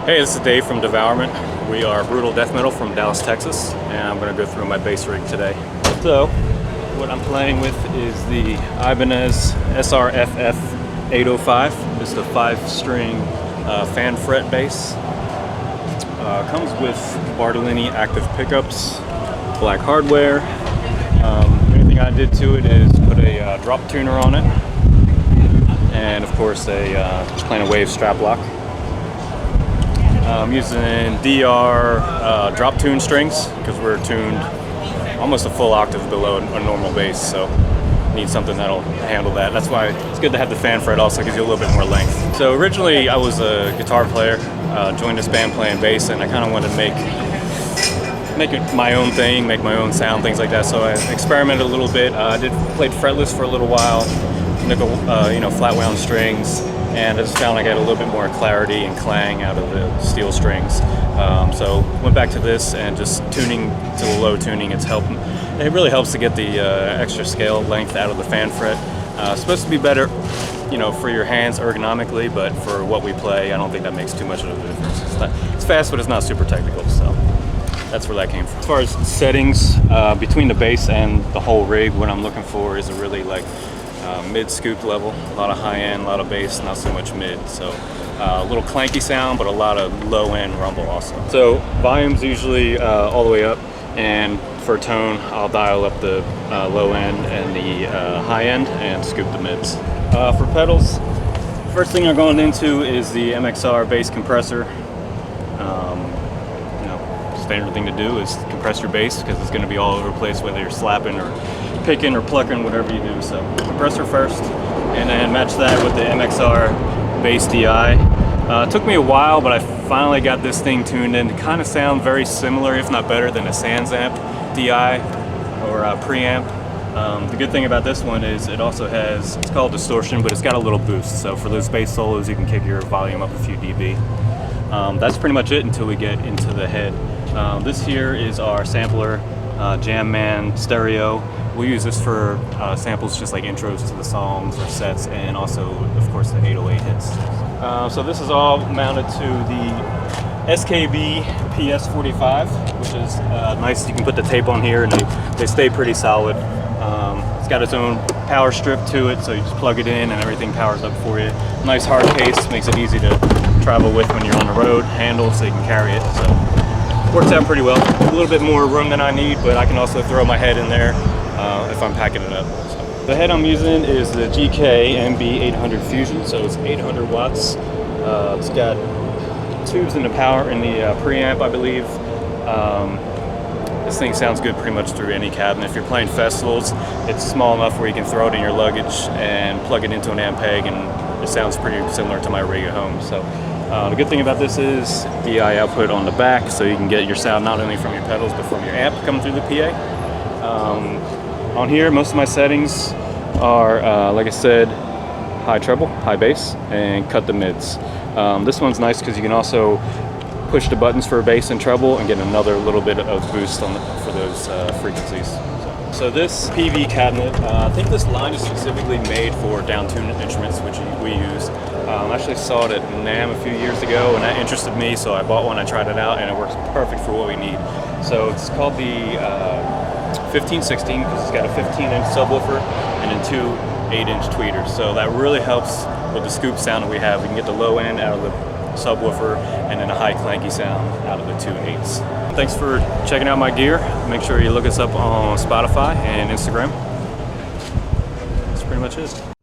Hey, this is Dave from Devourment. We are brutal death metal from Dallas, Texas, and I'm going to go through my bass rig today. So, what I'm playing with is the Ibanez SRFF 805. It's the 5-string fan fret bass. Comes with Bartolini active pickups, black hardware. The only thing I did to it is put a drop tuner on it, and of course just plain a wave strap lock. I'm using DR drop tune strings because we're tuned almost a full octave below a normal bass, so need something that'll handle that. That's why it's good to have the fan fret, also gives you a little bit more length. So originally I was a guitar player, joined this band playing bass, and I kind of wanted to make it my own thing, make my own sound, things like that. So I experimented a little bit. I played fretless for a little while, nickel, flat wound strings, and I just found I got a little bit more clarity and clang out of the steel strings. So went back to this and just tuning to the low tuning. It really helps to get the extra scale length out of the fan fret. It's supposed to be better, for your hands ergonomically, but for what we play, I don't think that makes too much of a difference. It's fast, but it's not super technical, so that's where that came from. As far as settings, between the bass and the whole rig, what I'm looking for is a really mid scoop level, a lot of high end, a lot of bass, not so much mid. So a little clanky sound, but a lot of low end rumble also. So volume's usually all the way up, and for tone, I'll dial up the low end and the high end and scoop the mids. For pedals, first thing I'm going into is the MXR bass compressor. Standard thing to do is compress your bass because it's going to be all over the place, whether you're slapping or picking or plucking, whatever you do. So compressor first, and then match that with the MXR bass DI. It took me a while, but I finally got this thing tuned in to kind of sound very similar, if not better, than a Sansamp DI or a preamp. The good thing about this one is it also has, it's called distortion, but it's got a little boost. So for those bass solos, you can kick your volume up a few dB. That's pretty much it until we get into the head. This here is our sampler, Jam Man Stereo. We'll use this for samples just like intros to the songs or sets, and also, of course, the 808 hits. So this is all mounted to the SKB PS45, which is nice. You can put the tape on here and they stay pretty solid. It's got its own power strip to it, so you just plug it in and everything powers up for you. Nice hard case, makes it easy to travel with when you're on the road. Handle so you can carry it. So works out pretty well. A little bit more room than I need, but I can also throw my head in there if I'm packing it up. So the head I'm using is the GK MB800 Fusion, so it's 800 watts. It's got tubes in the preamp, I believe. This thing sounds good pretty much through any cabinet. If you're playing festivals, it's small enough where you can throw it in your luggage and plug it into an amp peg, and it sounds pretty similar to my rig at home. So the good thing about this is DI output on the back, so you can get your sound not only from your pedals but from your amp coming through the PA. On here, most of my settings are, like I said, high treble, high bass, and cut the mids. This one's nice because you can also push the buttons for bass and treble and get another little bit of boost for those frequencies. So this PV cabinet, I think this line is specifically made for down-tuned instruments, which we use. I actually saw it at NAMM a few years ago, and that interested me, so I bought one, I tried it out, and it works perfect for what we need. So it's called the 1516 because it's got a 15-inch subwoofer and then two 8-inch tweeters. So that really helps with the scoop sound that we have. We can get the low end out of the subwoofer and then a high clanky sound out of the 2 8s. Thanks for checking out my gear. Make sure you look us up on Spotify and Instagram. That's pretty much it.